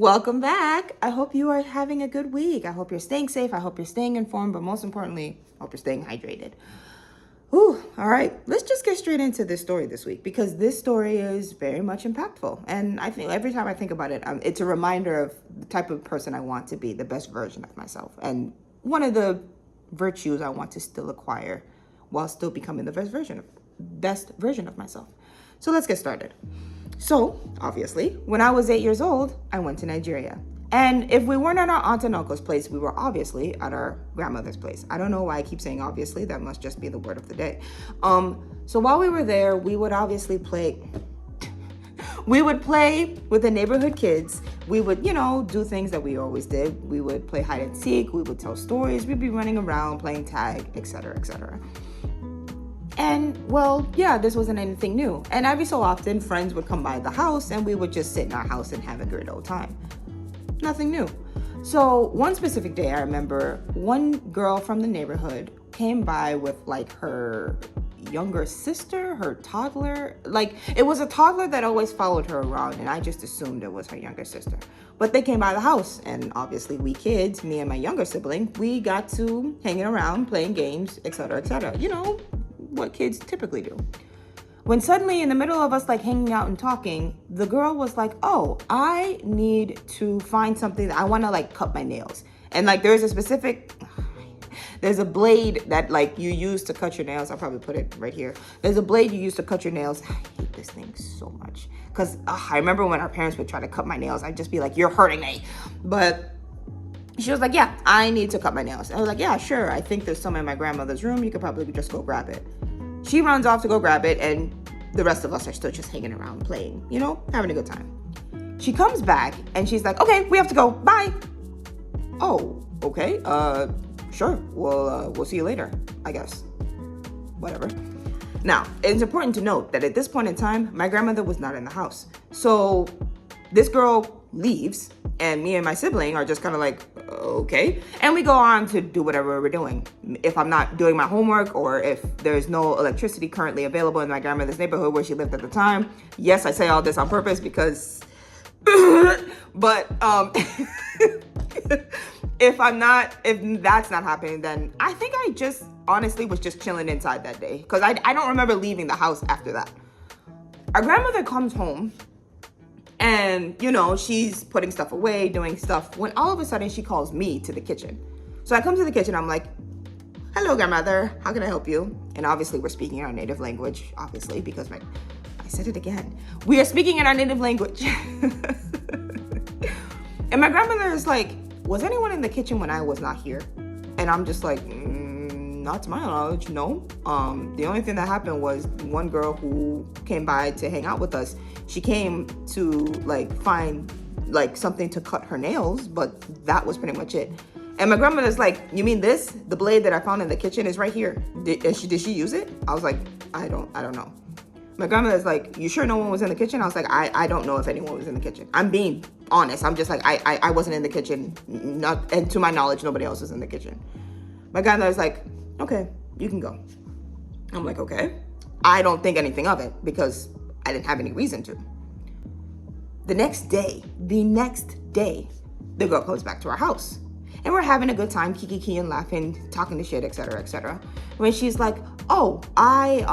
Welcome back. I hope you are having a good week. I hope you're staying safe. I hope you're staying informed, but most importantly, I hope you're staying hydrated. Whew, all right, let's just get straight into this story this week because this story is very much impactful. And I think every time I think about it, it's a reminder of the type of person I want to be, the best version of myself. And one of the virtues I want to still acquire while still becoming the best version of myself. So let's get started. So, obviously, when I was 8 years old, I went to Nigeria. And if we weren't at our aunt and uncle's place, we were obviously at our grandmother's place. I don't know why I keep saying obviously, that must just be the word of the day. So while we were there, we would obviously play. We would play with the neighborhood kids. We would, do things that we always did. We would play hide and seek. We would tell stories. We'd be running around, playing tag, etc., etc. And well, yeah, this wasn't anything new. And every so often, friends would come by the house and we would just sit in our house and have a great old time. Nothing new. So one specific day, I remember one girl from the neighborhood came by with like her younger sister, her toddler. Like it was a toddler that always followed her around, and I just assumed it was her younger sister. But they came by the house, and obviously we kids, me and my younger sibling, we got to hanging around, playing games, etc., etc. What kids typically do. When suddenly in the middle of us like hanging out and talking, the girl was like, oh, I need to find something that I want to like cut my nails. And like there's a blade that like you use to cut your nails. I'll probably put it right here. There's a blade you use to cut your nails. I hate this thing so much. Because I remember when our parents would try to cut my nails, I'd just be like, you're hurting me. But she was like, yeah, I need to cut my nails. I was like, yeah, sure. I think there's some in my grandmother's room. You could probably just go grab it. She runs off to go grab it, and the rest of us are still just hanging around playing, having a good time. She comes back and she's like, okay, we have to go. Bye. Oh, okay. Sure. We'll see you later, I guess. Whatever. Now, it's important to note that at this point in time, my grandmother was not in the house. So this girl leaves, and me and my sibling are just kind of like, okay. And we go on to do whatever we're doing. If I'm not doing my homework, or if there's no electricity currently available in my grandmother's neighborhood where she lived at the time. Yes, I say all this on purpose because, but if that's not happening, then I think I just honestly was just chilling inside that day. Because I don't remember leaving the house after that. Our grandmother comes home, and, she's putting stuff away, doing stuff, when all of a sudden she calls me to the kitchen. So I come to the kitchen, I'm like, hello, grandmother, how can I help you? And obviously we're speaking our native language, obviously, because I said it again. We are speaking in our native language. And my grandmother is like, was anyone in the kitchen when I was not here? And I'm just like, not to my knowledge, no. The only thing that happened was one girl who came by to hang out with us. She came to like find like something to cut her nails, but that was pretty much it. And my grandmother's like, you mean this? The blade that I found in the kitchen is right here. Did she use it? I was like, I don't know. My grandmother's like, you sure no one was in the kitchen? I was like, I don't know if anyone was in the kitchen. I'm being honest. I'm just like, I wasn't in the kitchen. And to my knowledge, nobody else was in the kitchen. My grandmother's like, okay, you can go. I'm like, okay. I don't think anything of it because I didn't have any reason to. The next day, the girl comes back to our house. And we're having a good time, kiki and laughing, talking to shit, etc., etc. When she's like, oh, I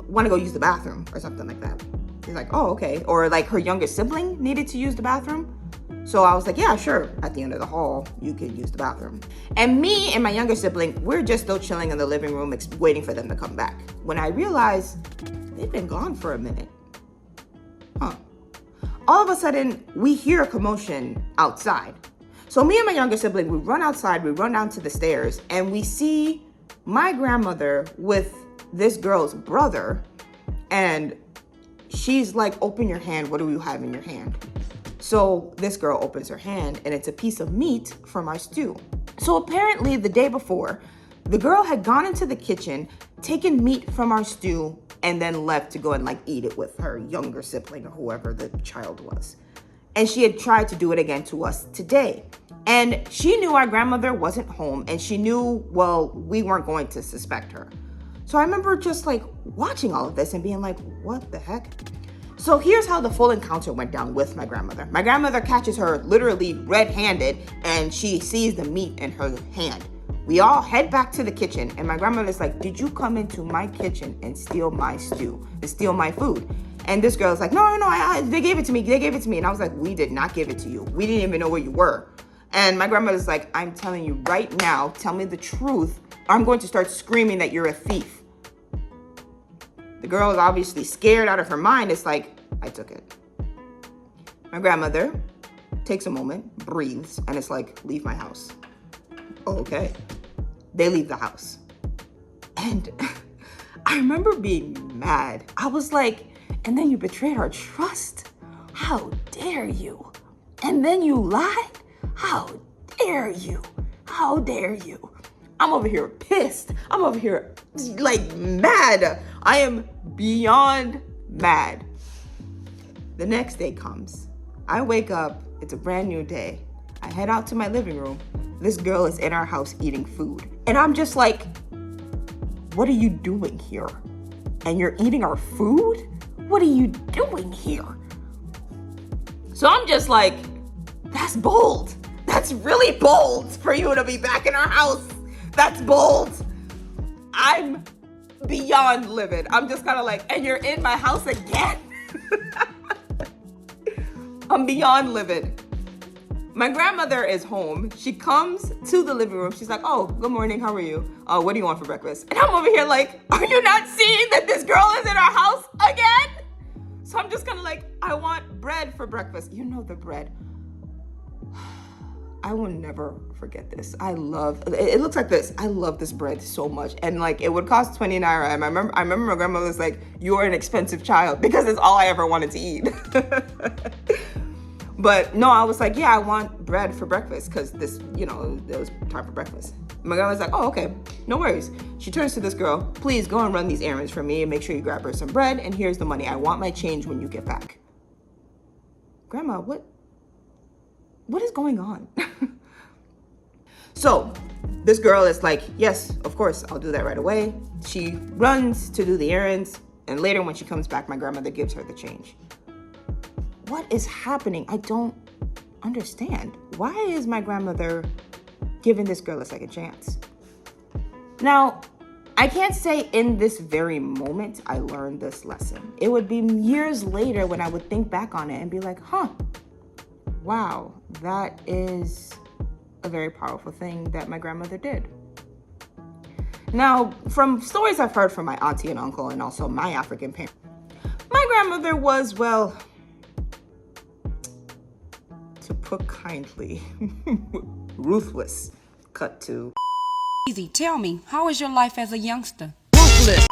want to go use the bathroom or something like that. She's like, oh, okay. Or like her younger sibling needed to use the bathroom. So I was like, yeah, sure. At the end of the hall, you can use the bathroom. And me and my younger sibling, we're just still chilling in the living room, waiting for them to come back. When I realized they've been gone for a minute. All of a sudden, we hear a commotion outside. So me and my younger sibling, we run outside, we run down to the stairs, and we see my grandmother with this girl's brother. And she's like, open your hand. What do you have in your hand? So this girl opens her hand, and it's a piece of meat from our stew. So apparently the day before, the girl had gone into the kitchen, taken meat from our stew, and then left to go and like eat it with her younger sibling or whoever the child was. And she had tried to do it again to us today. And she knew our grandmother wasn't home, and she knew, well, we weren't going to suspect her. So I remember just like watching all of this and being like, what the heck? So here's how the full encounter went down with my grandmother. My grandmother catches her literally red-handed, and she sees the meat in her hand. We all head back to the kitchen, and my grandmother's like, did you come into my kitchen and steal my stew, and steal my food? And this girl's like, no, they gave it to me. And I was like, we did not give it to you. We didn't even know where you were. And my grandmother's like, I'm telling you right now, tell me the truth, or I'm going to start screaming that you're a thief. The girl is obviously scared out of her mind. It's like, I took it. My grandmother takes a moment, breathes, and it's like, leave my house. Oh, okay. They leave the house. And I remember being mad. I was like, and then you betrayed our trust? How dare you? And then you lied? How dare you? How dare you? I'm over here pissed. I'm over here like mad. I am beyond mad. The next day comes. I wake up. It's a brand new day. I head out to my living room. This girl is in our house eating food. And I'm just like, what are you doing here? And you're eating our food? What are you doing here? So I'm just like, that's bold. That's really bold for you to be back in our house. That's bold. I'm beyond livid. I'm just kind of like, and you're in my house again? I'm beyond livid. My grandmother is home. She comes to the living room. She's like, oh, good morning. How are you? What do you want for breakfast? And I'm over here like, are you not seeing that this girl is in our house again? So I'm just kind of like, I want bread for breakfast. You know the bread. I will never forget this. It looks like this. I love this bread so much. And like, it would cost 20 naira. And I remember my grandmother was like, you're an expensive child, because it's all I ever wanted to eat. But no, I was like, yeah, I want bread for breakfast, because this, it was time for breakfast. My grandma was like, oh, okay, no worries. She turns to this girl, please go and run these errands for me and make sure you grab her some bread, and here's the money. I want my change when you get back. Grandma, what is going on? So this girl is like, yes, of course, I'll do that right away. She runs to do the errands, and later when she comes back, my grandmother gives her the change. What is happening? I don't understand. Why is my grandmother giving this girl a second chance? Now, I can't say in this very moment I learned this lesson. It would be years later when I would think back on it and be like, wow, that is a very powerful thing that my grandmother did. Now, from stories I've heard from my auntie and uncle and also my African parents, my grandmother was, well, to put kindly, ruthless. Cut to. Easy, tell me, how was your life as a youngster? Ruthless.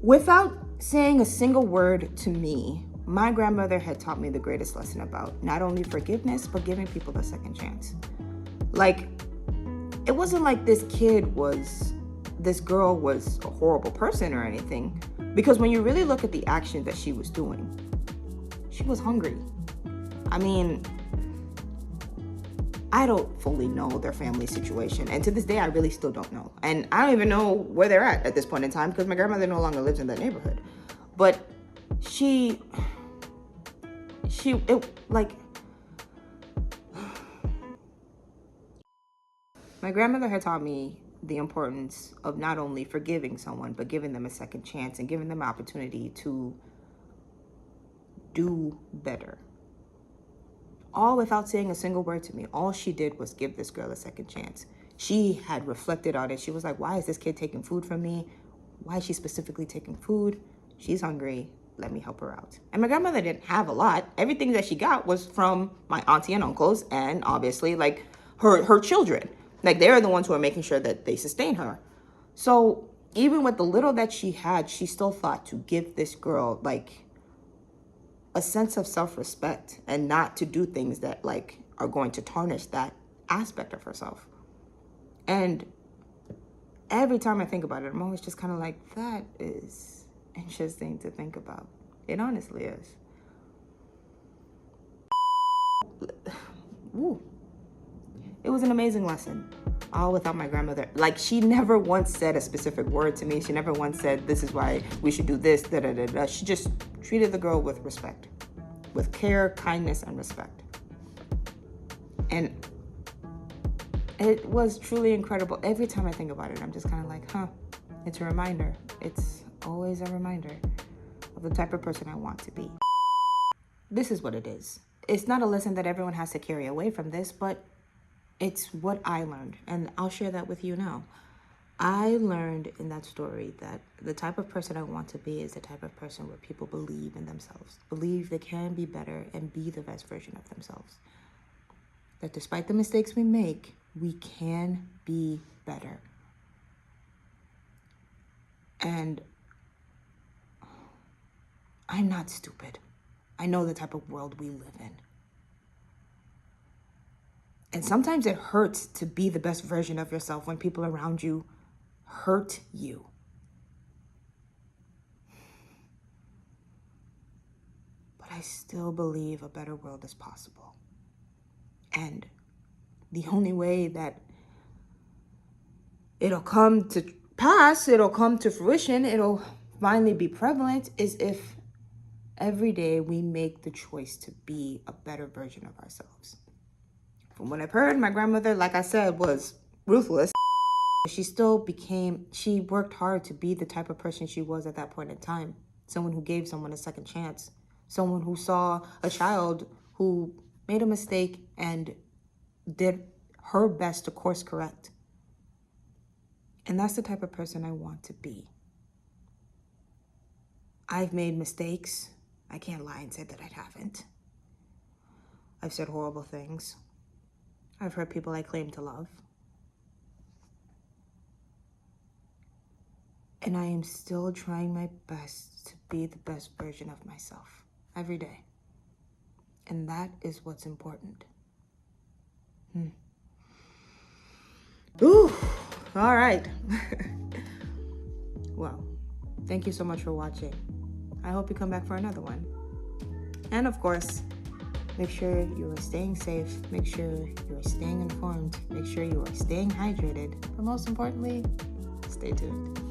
Without saying a single word to me, my grandmother had taught me the greatest lesson about not only forgiveness, but giving people a second chance. Like, it wasn't like this girl was a horrible person or anything, because when you really look at the action that she was doing, she was hungry. I mean, I don't fully know their family situation, and to this day I really still don't know, and I don't even know where they're at this point in time, because my grandmother no longer lives in that neighborhood. But my grandmother had taught me the importance of not only forgiving someone, but giving them a second chance and giving them an opportunity to do better. All without saying a single word to me. All she did was give this girl a second chance. She had reflected on it. She was like, why is this kid taking food from me? Why is she specifically taking food? She's hungry. Let me help her out. And my grandmother didn't have a lot. Everything that she got was from my auntie and uncles, and obviously like her children. Like, they're the ones who are making sure that they sustain her. So even with the little that she had, she still thought to give this girl like a sense of self-respect, and not to do things that like are going to tarnish that aspect of herself. And every time I think about it, I'm always just kind of like, that is interesting to think about. It honestly is. Ooh. It was an amazing lesson. all without my grandmother. Like, she never once said a specific word to me. She never once said, this is why we should do this, da da da da. She just treated the girl with respect, with care, kindness, and respect. And it was truly incredible. Every time I think about it, I'm just kind of like, it's a reminder. It's always a reminder of the type of person I want to be. This is what it is. It's not a lesson that everyone has to carry away from this, but it's what I learned, and I'll share that with you now. I learned in that story that the type of person I want to be is the type of person where people believe in themselves, believe they can be better and be the best version of themselves. That despite the mistakes we make, we can be better. And I'm not stupid. I know the type of world we live in. And sometimes it hurts to be the best version of yourself when people around you hurt you. But I still believe a better world is possible. And the only way that it'll come to pass, it'll come to fruition, it'll finally be prevalent is if every day we make the choice to be a better version of ourselves. From what I've heard, my grandmother, like I said, was ruthless. She worked hard to be the type of person she was at that point in time. Someone who gave someone a second chance. Someone who saw a child who made a mistake and did her best to course correct. And that's the type of person I want to be. I've made mistakes. I can't lie and say that I haven't. I've said horrible things. I've hurt people I claim to love. And I am still trying my best to be the best version of myself every day. And that is what's important. Ooh, all right. Well, thank you so much for watching. I hope you come back for another one. And of course, make sure you are staying safe. Make sure you are staying informed. Make sure you are staying hydrated. But most importantly, stay tuned.